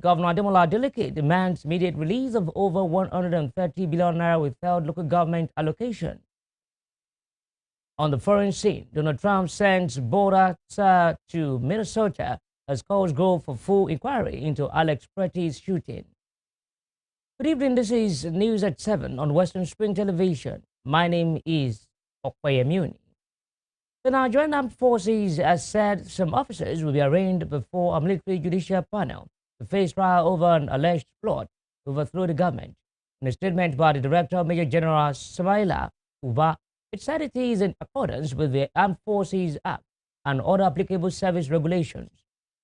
Governor Ademola Adeleke demands immediate release of over 130 billion naira withheld local government allocation. On the foreign scene, Donald Trump sends border to Minnesota as calls go for full inquiry into Alex Pretty's shooting. Good evening, this is News at 7 on Western Spring Television. My name is Okwayemuni. The Nigerian Armed Forces has said some officers will be arraigned before a military judicial panel to face trial over an alleged plot to overthrow the government. In a statement by the Director, Major General Samaila Uba, it said it is in accordance with the Armed Forces Act and other applicable service regulations.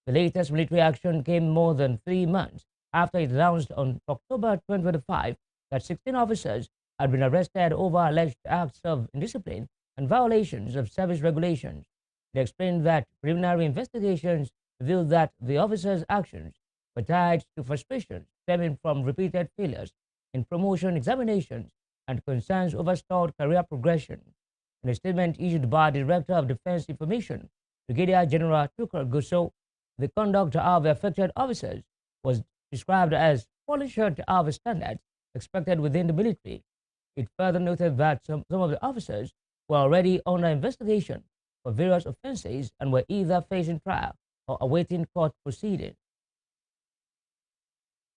The latest military action came more than 3 months after it announced on October 2025 that 16 officers had been arrested over alleged acts of indiscipline and violations of service regulations. They explained that preliminary investigations revealed that the officers' actions were tied to frustrations stemming from repeated failures in promotion examinations and concerns over stalled career progression. In a statement issued by the Director of Defense Information, Brigadier General Tukur Gusso, the conduct of the affected officers was described as falling short of the standards expected within the military. It further noted that some of the officers were already under investigation for various offenses and were either facing trial or awaiting court proceedings.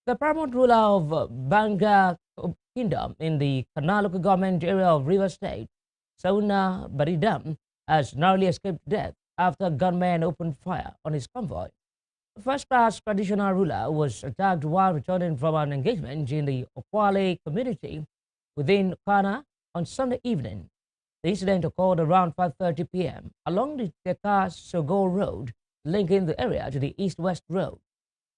The paramount ruler of Banga Kingdom in the Kanal local government area of Rivers State, Sauna Baridam, has narrowly escaped death after gunmen opened fire on his convoy. The first-class traditional ruler was attacked while returning from an engagement in the Okwale community within Kana on Sunday evening. The incident occurred around 5:30 p.m. along the Teka-Sogo Road, linking the area to the East-West Road.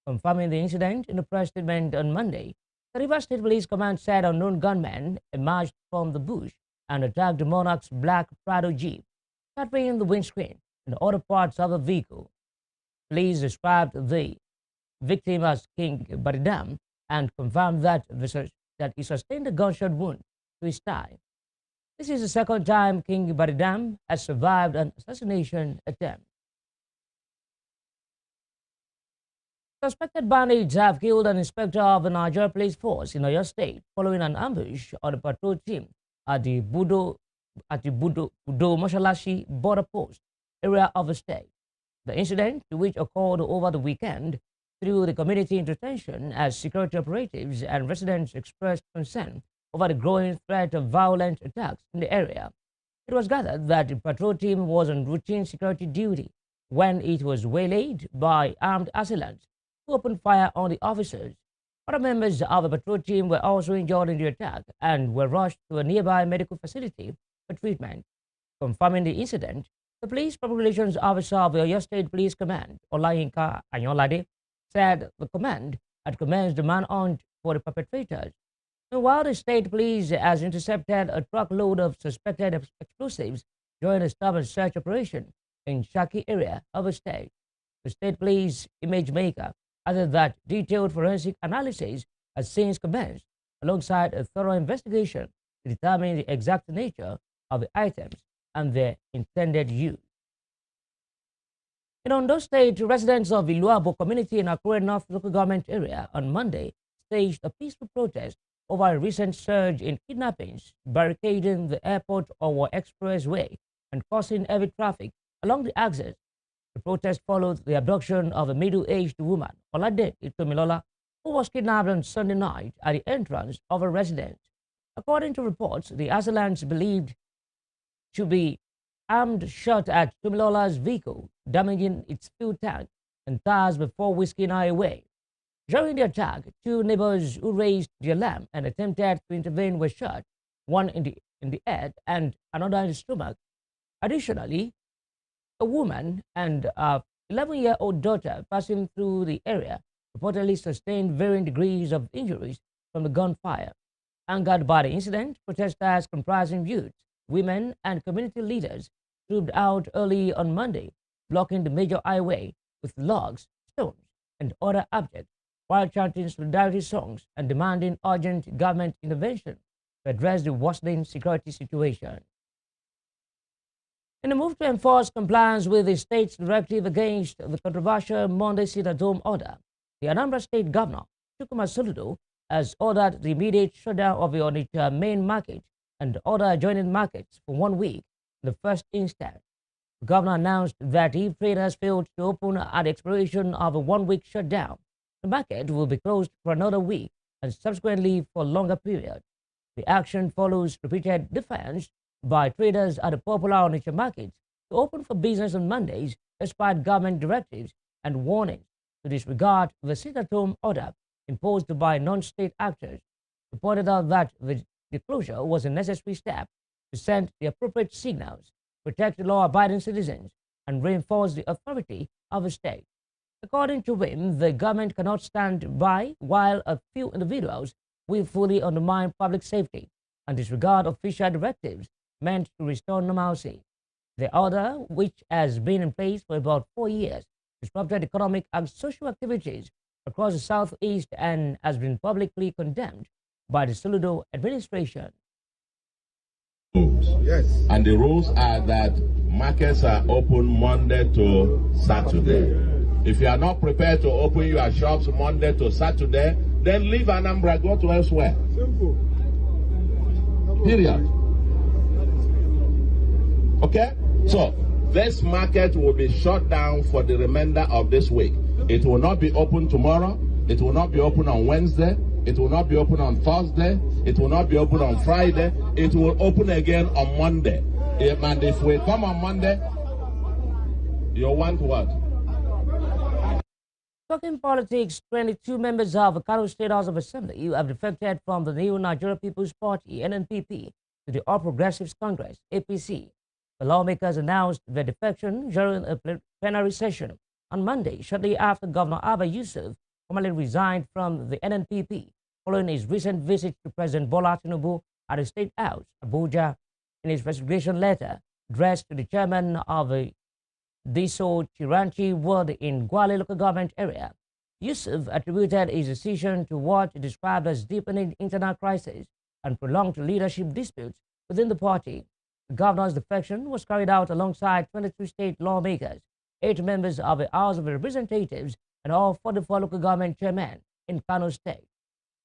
Confirming the incident in a press statement on Monday, the Rivers State Police Command said unknown gunmen emerged from the bush and attacked the Monarch's black Prado Jeep, shattering the windscreen and other parts of the vehicle. Police described the victim as King Baridam and confirmed that he sustained a gunshot wound to his thigh. This is the second time King Baridam has survived an assassination attempt. Suspected bandits have killed an inspector of the Nigeria Police Force in Oyo State following an ambush on the patrol team at the Budo Moshalashi border post area of the state. The incident, which occurred over the weekend, threw the community into tension as security operatives and residents expressed concern over the growing threat of violent attacks in the area. It was gathered that the patrol team was on routine security duty when it was waylaid by armed assailants who opened fire on the officers. Other members of the patrol team were also injured in the attack and were rushed to a nearby medical facility for treatment. Confirming the incident, the Police Public Relations Officer of the Oyo State Police Command, Olayinka Anyolade, said the command had commenced the manhunt for the perpetrators. And while the state police has intercepted a truckload of suspected explosives during a stop and search operation in Shaki area of the state police image maker added that detailed forensic analysis has since commenced alongside a thorough investigation to determine the exact nature of the items and their intended use. In Ondo State, residents of the Iluabo community in Akure North local government area on Monday staged a peaceful protest over a recent surge in kidnappings, barricading the airport Owo Expressway and causing heavy traffic along the axis. The protest followed the abduction of a middle-aged woman, Olade Itomilola, who was kidnapped on Sunday night at the entrance of a residence. According to reports, the assailants believed to be armed shot at Tomilola's vehicle, damaging its fuel tank and tires before whisking her away. During the attack, 2 neighbors who raised the alarm and attempted to intervene were shot, one in the head and another in the stomach. Additionally, a woman and a 11-year-old daughter passing through the area reportedly sustained varying degrees of injuries from the gunfire. Angered by the incident, protesters comprising youths, women, and community leaders trooped out early on Monday, blocking the major highway with logs, stones, and other objects, while chanting solidarity songs and demanding urgent government intervention to address the worsening security situation. In a move to enforce compliance with the state's directive against the controversial Monday sit-at-home order, The Anambra State Governor, Chukwuma Soludo, has ordered the immediate shutdown of the Onitsha main market and other adjoining markets for 1 week in the first instance. The governor announced that if traders failed to open at the expiration of a 1 week shutdown, the market will be closed for another week and subsequently for a longer period. The action follows repeated defiance by traders at the popular Onitsha market to open for business on Mondays despite government directives and warnings to disregard the sit-at-home order imposed by non-state actors. He pointed out that the closure was a necessary step to send the appropriate signals, protect law-abiding citizens, and reinforce the authority of the state. According to him, the government cannot stand by while a few individuals willfully undermine public safety and disregard official directives meant to restore normalcy. The order, which has been in place for about 4 years, disrupted economic and social activities across the southeast and has been publicly condemned by the Soludo administration. Yes. And the rules are that markets are open Monday to Saturday. If you are not prepared to open your shops Monday to Saturday, then leave Anambra, go to elsewhere. Simple. Period. Okay? So, this market will be shut down for the remainder of this week. It will not be open tomorrow. It will not be open on Wednesday. It will not be open on Thursday. It will not be open on Friday. It will open again on Monday. And if we come on Monday, you want what? Talking politics, 22 members of the Kano State House of Assembly have defected from the new Nigeria People's Party, NNPP, to the All Progressives Congress, APC. The lawmakers announced their defection during a plenary session on Monday, shortly after Governor Abba Yusuf formally resigned from the NNPP following his recent visit to President Bola Tinubu at the State House, Abuja. In his resignation letter addressed to the chairman of the Diso Chiranchi ward in Gwale local government area, Yusuf attributed his decision to what he described as deepening internal crisis and prolonged leadership disputes within the party. The governor's defection was carried out alongside 22 state lawmakers, 8 members of the House of Representatives, and all 44 local government chairmen in Kano State.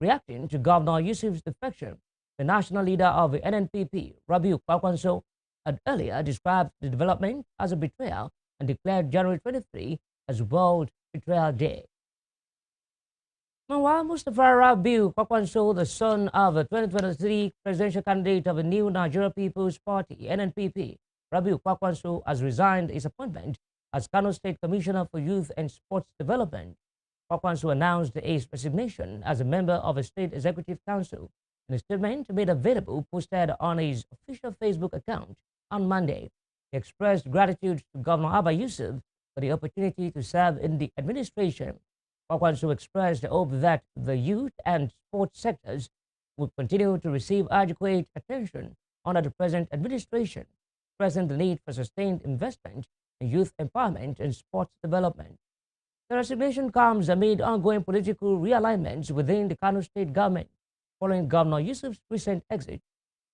Reacting to Governor Yusuf's defection, the national leader of the NNPP, Rabiu Kwakwanso, had earlier described the development as a betrayal and declared January 23 as World Betrayal Day. Meanwhile, Mustafa Rabiu Kwakwanso, the son of the 2023 presidential candidate of the new Nigeria People's Party, NNPP, Rabiu Kwakwanso, has resigned his appointment as Kano State Commissioner for Youth and Sports Development. Kwakwanso announced his resignation as a member of the State Executive Council in a statement made available posted on his official Facebook account on Monday. He expressed gratitude to Governor Abba Yusuf for the opportunity to serve in the administration. Kwakwanso expressed the hope that the youth and sports sectors would continue to receive adequate attention under the present administration, stressing the need for sustained investment in youth empowerment and sports development. The resignation comes amid ongoing political realignments within the Kano State government, following Governor Yusuf's recent exit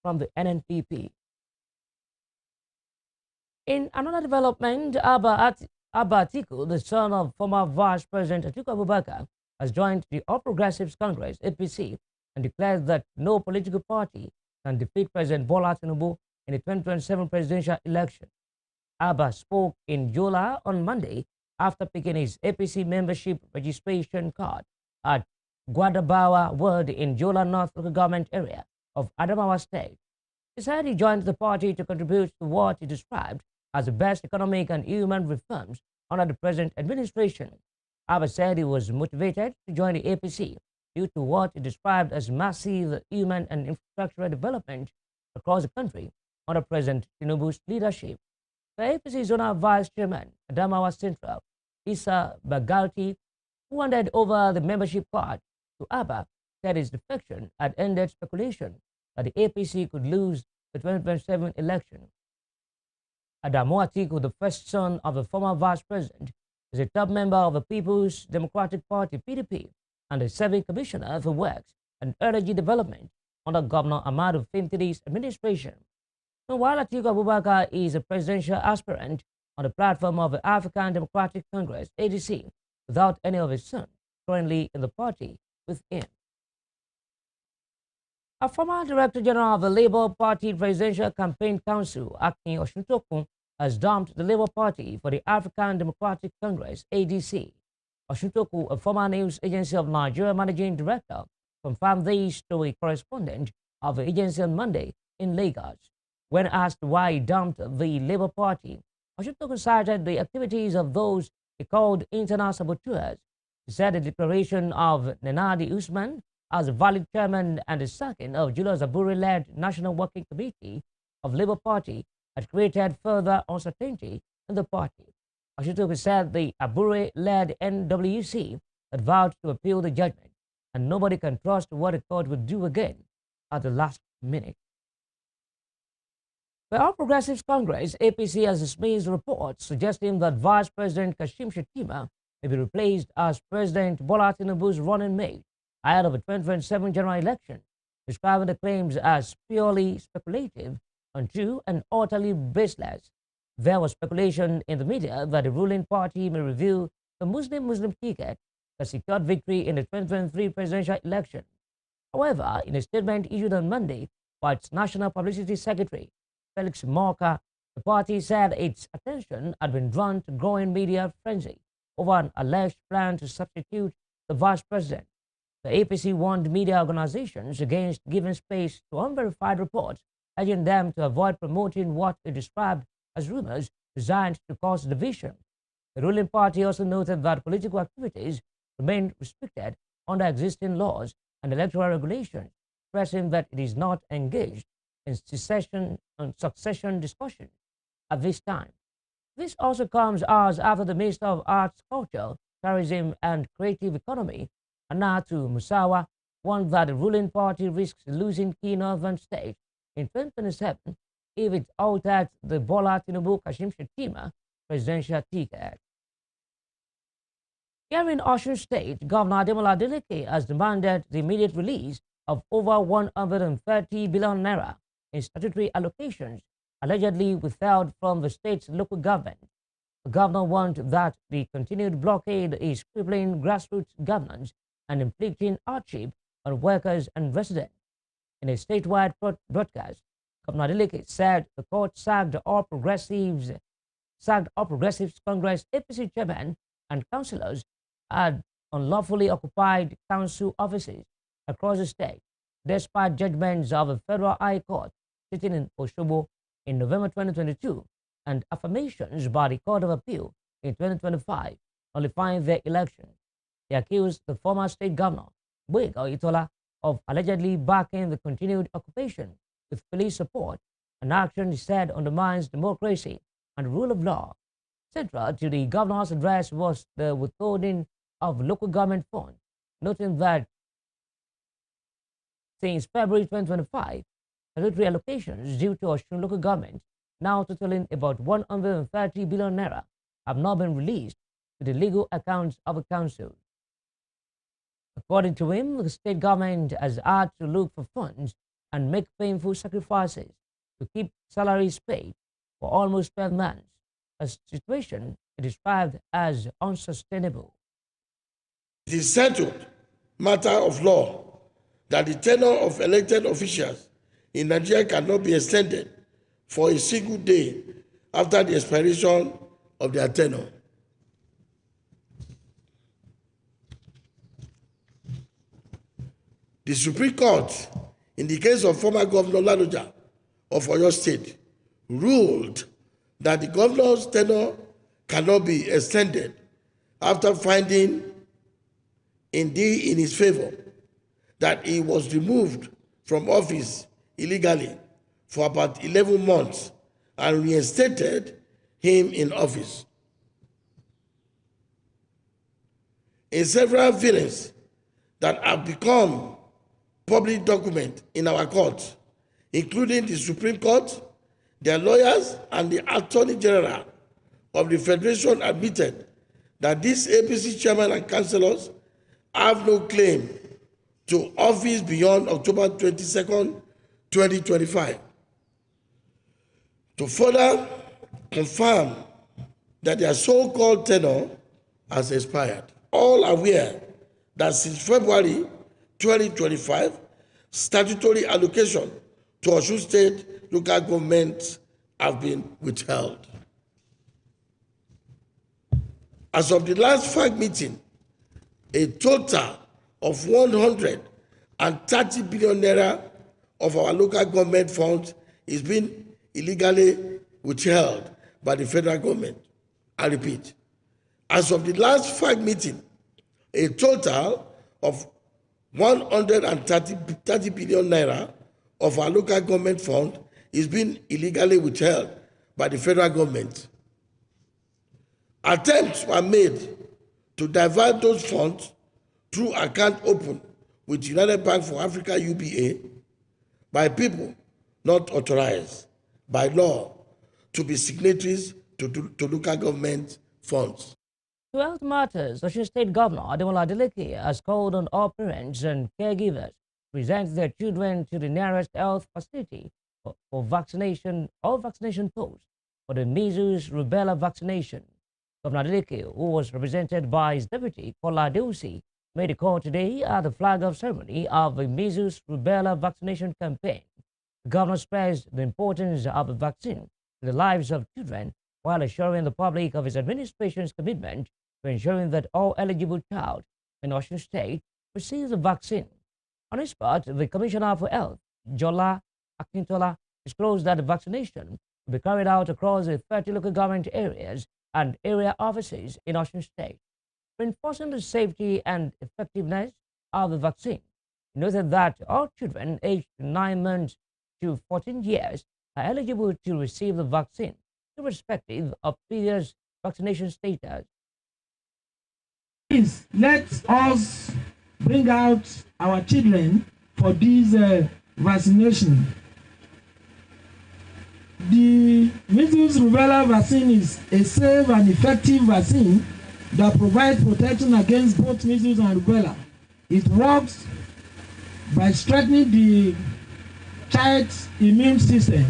from the NNPP. In another development, Abba Atiku, the son of former Vice President Atiku Abubakar, has joined the All Progressives Congress, APC, and declared that no political party can defeat President Bola Tinubu in the 2027 presidential election. Abba spoke in Yola on Monday after picking his APC membership registration card at Gwadabawa ward in Yola North local government area of Adamawa State. He said he joined the party to contribute to what he described as the best economic and human reforms under the present administration. Abba said he was motivated to join the APC due to what he described as massive human and infrastructural development across the country under President Tinubu's leadership. The APC Zonal Vice Chairman, Adamawa Central, Issa Bagalti, who handed over the membership card to Abba, said his defection had ended speculation that the APC could lose the 2027 election. Adamu Atiku, the first son of the former vice president, is a top member of the People's Democratic Party, PDP, and a serving commissioner for works and energy development under Governor Ahmadu Fintiri's administration. While Atiku Abubakar is a presidential aspirant on the platform of the African Democratic Congress, ADC, without any of his sons, currently in the party with him. A former Director General of the Labour Party Presidential Campaign Council, Akin Osuntokun, has dumped the Labour Party for the African Democratic Congress, ADC. Osuntokun, a former news agency of Nigeria managing director, confirmed this to a correspondent of the agency on Monday in Lagos. When asked why he dumped the Labour Party, Osuntokun cited the activities of those he called internal saboteurs. He said the declaration of Nenadi Usman as a valid chairman and the sacking of Julius Abure-led National Working Committee of Labour Party had created further uncertainty in the party. Osuntokun said the Abure-led NWC had vowed to appeal the judgment, and nobody can trust what the court would do again at the last minute. The All Progressives Congress, APC, has dismissed reports suggesting that Vice President Kashim Shettima may be replaced as President Bola Tinubu's running mate ahead of the 2027 general election, describing the claims as purely speculative, untrue, and utterly baseless. There was speculation in the media that the ruling party may reveal the Muslim ticket that secured victory in the 2023 presidential election. However, in a statement issued on Monday by its National Publicity Secretary, Felix Morka, the party said its attention had been drawn to growing media frenzy over an alleged plan to substitute the vice president. The APC warned media organizations against giving space to unverified reports, urging them to avoid promoting what it described as rumors designed to cause division. The ruling party also noted that political activities remain restricted under existing laws and electoral regulations, stressing that it is not engaged in succession discussions at this time. This also comes as after the Minister of Arts, Culture, Tourism and Creative Economy, Anatu Musawa, warned that the ruling party risks losing key northern states in 2027 if it alters the Bola Tinubu Kashim Shettima presidential ticket. Here in Osun State, Governor Ademola Adeleke has demanded the immediate release of over 130 billion naira in statutory allocations allegedly withheld from the state's local government. The governor warned that the continued blockade is crippling grassroots governance and inflicting hardship on workers and residents. In a statewide broadcast, Governor Adeleke said the court sacked All Progressives Congress APC chairman and councillors had unlawfully occupied council offices across the state, despite judgments of the Federal High Court sitting in Osogbo in November 2022 and affirmations by the Court of Appeal in 2025 nullifying their election. He accused the former state governor, Boyega Itola, of allegedly backing the continued occupation with police support, an action he said undermines democracy and the rule of law. Central to the governor's address was the withholding of local government funds, noting that since February 2025, statutory allocations due to Osun local government, now totaling about 130 billion naira, have not been released to the legal accounts of the council. According to him, the state government has had to look for funds and make painful sacrifices to keep salaries paid for almost 12 months, a situation he described as unsustainable. It is settled matter of law that the tenure of elected officials in Nigeria cannot be extended for a single day after the expiration of their tenure. The Supreme Court, in the case of former Governor Ladoja of Oyo State, ruled that the governor's tenure cannot be extended after finding in his favor that he was removed from office illegally for about 11 months and reinstated him in office. In several villains that have become public document in our court, including the Supreme Court, their lawyers, and the Attorney General of the Federation admitted that these APC chairmen and councillors have no claim to office beyond October 22nd, 2025. To further confirm that their so-called tenure has expired, all aware that since February 2025, statutory allocation to Osun State local governments have been withheld. As of the last FAC meeting, a total of 130 billion naira of our local government funds is being illegally withheld by the federal government. I repeat, as of the last FAC meeting, a total of 130 billion naira of our local government fund is being illegally withheld by the federal government. Attempts were made to divert those funds through account open with United Bank for Africa UBA by people not authorized by law to be signatories to local government funds. To health matters, Osun State Governor Ademola Adeleke has called on all parents and caregivers to present their children to the nearest health facility for vaccination or vaccination posts for the measles rubella vaccination. Governor Adeleke, who was represented by his deputy, Kola Deusi, made a call today at the flag-off ceremony of the measles rubella vaccination campaign. The governor stressed the importance of the vaccine to the lives of children while assuring the public of his administration's commitment to ensuring that all eligible child in Osun State receives the vaccine. On his part, the Commissioner for Health, Jola Akintola, disclosed that the vaccination will be carried out across the 30 local government areas and area offices in Osun State. Reinforcing the safety and effectiveness of the vaccine, he noted that all children aged 9 months to 14 years are eligible to receive the vaccine, irrespective of previous vaccination status. Please, let us bring out our children for this vaccination. The measles rubella vaccine is a safe and effective vaccine that provides protection against both measles and rubella. It works by strengthening the child's immune system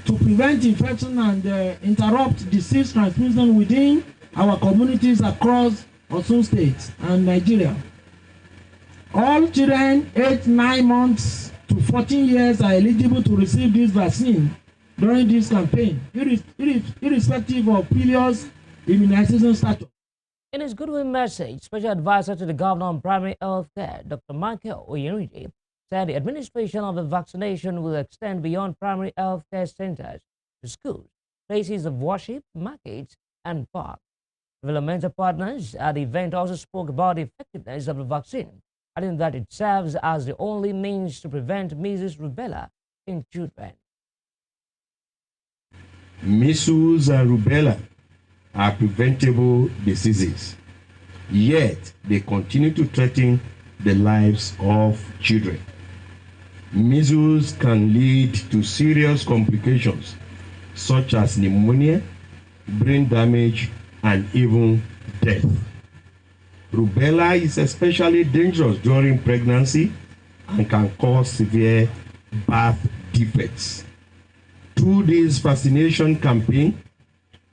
to prevent infection and interrupt disease transmission within our communities across Osun State and Nigeria. All children aged 9 months to 14 years are eligible to receive this vaccine during this campaign, irrespective of previous immunization status. In his goodwill message, Special Advisor to the Governor on Primary Health Care, Dr. Michael Oyeride, said the administration of the vaccination will extend beyond primary health care centers to schools, places of worship, markets, and parks. Developmental partners at the event also spoke about the effectiveness of the vaccine, adding that it serves as the only means to prevent measles rubella in children. Measles and rubella are preventable diseases, yet they continue to threaten the lives of children. Measles can lead to serious complications such as pneumonia, brain damage, and even death. Rubella is especially dangerous during pregnancy and can cause severe birth defects. Through this vaccination campaign,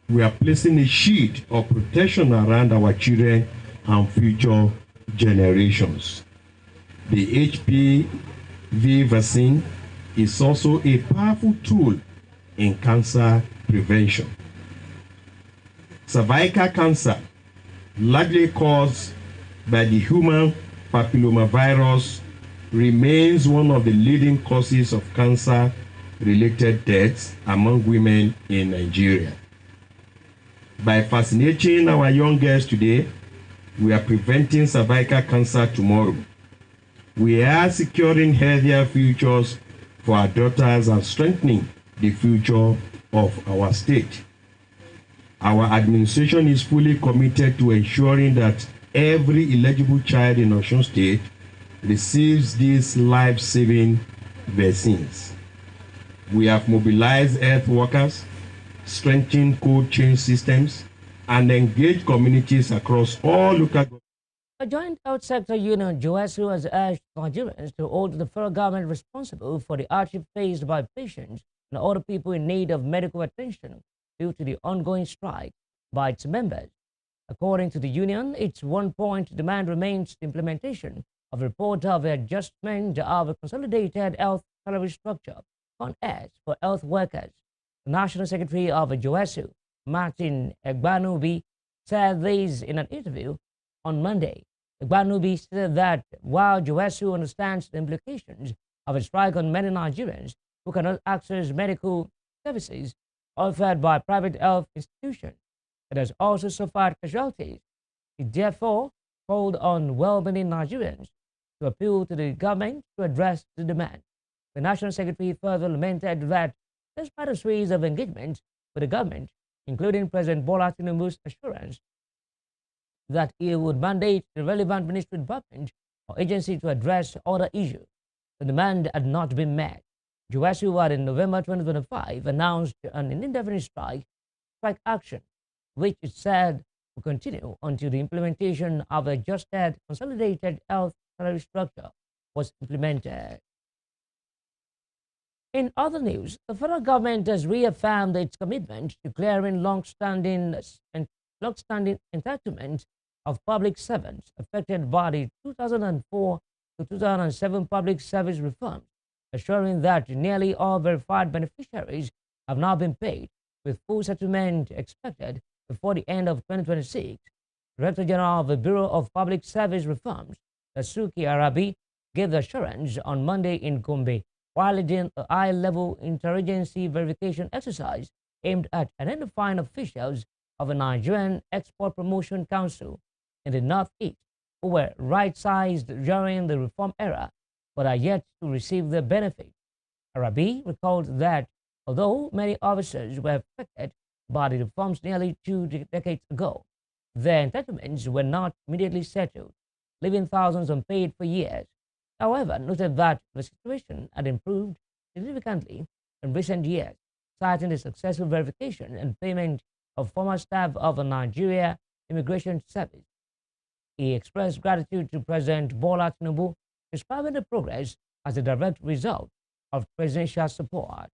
we are placing a shield of protection around our children and future generations. The HPV vaccine is also a powerful tool in cancer prevention. Cervical cancer, largely caused by the human papillomavirus, remains one of the leading causes of cancer-related deaths among women in Nigeria. By vaccinating our young girls today, we are preventing cervical cancer tomorrow. We are securing healthier futures for our daughters and strengthening the future of our state. Our administration is fully committed to ensuring that every eligible child in Osun State receives these life-saving vaccines. We have mobilized health workers, strengthened cold chain systems, and engaged communities across all local governments. A joint health sector union, JOSU, has urged Nigerians to hold the federal government responsible for the hardship faced by patients and other people in need of medical attention due to the ongoing strike by its members. According to the union, its one-point demand remains the implementation of a report of adjustment of a consolidated health salary structure (CONS) for health workers. The National Secretary of JOSU, Martin Egbanubi, said this in an interview on Monday. Egbanubi said that while JOSU understands the implications of a strike on many Nigerians who cannot access medical services offered by private health institutions, it has also suffered casualties. It therefore called on well-meaning Nigerians to appeal to the government to address the demand. The National Secretary further lamented that despite a series of engagements with the government, including President Bola Tinubu's assurance that he would mandate the relevant ministry department or agency to address other issues, the demand had not been met. JOSU had in November 2025 announced an indefinite strike action, which it said will continue until the implementation of the adjusted consolidated health salary structure was implemented. In other news, the federal government has reaffirmed its commitment to clearing long-standing entitlement of public servants affected by the 2004 to 2007 public service reforms, assuring that nearly all verified beneficiaries have now been paid, with full settlement expected before the end of 2026. Director General of the Bureau of Public Service Reforms, Dasuki Arabi, gave the assurance on Monday in Gombe while leading a high-level interagency verification exercise aimed at identifying officials of the Nigerian Export Promotion Council in the Northeast who were right-sized during the reform era but are yet to receive their benefit. Arabi recalled that although many officers were affected by the reforms nearly 2 decades ago, their entitlements were not immediately settled, leaving thousands unpaid for years. However, noted that the situation had improved significantly in recent years, citing the successful verification and payment of former staff of the Nigeria Immigration Service. He expressed gratitude to President Bola Tinubu, describing the progress as a direct result of presidential support.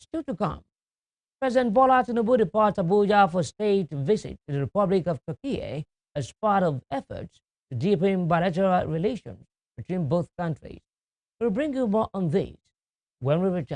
Still to come, President Bola Tinubu departs Abuja for state visit to the Republic of Turkey as part of efforts to deepen bilateral relations between both countries. We'll bring you more on this when we return.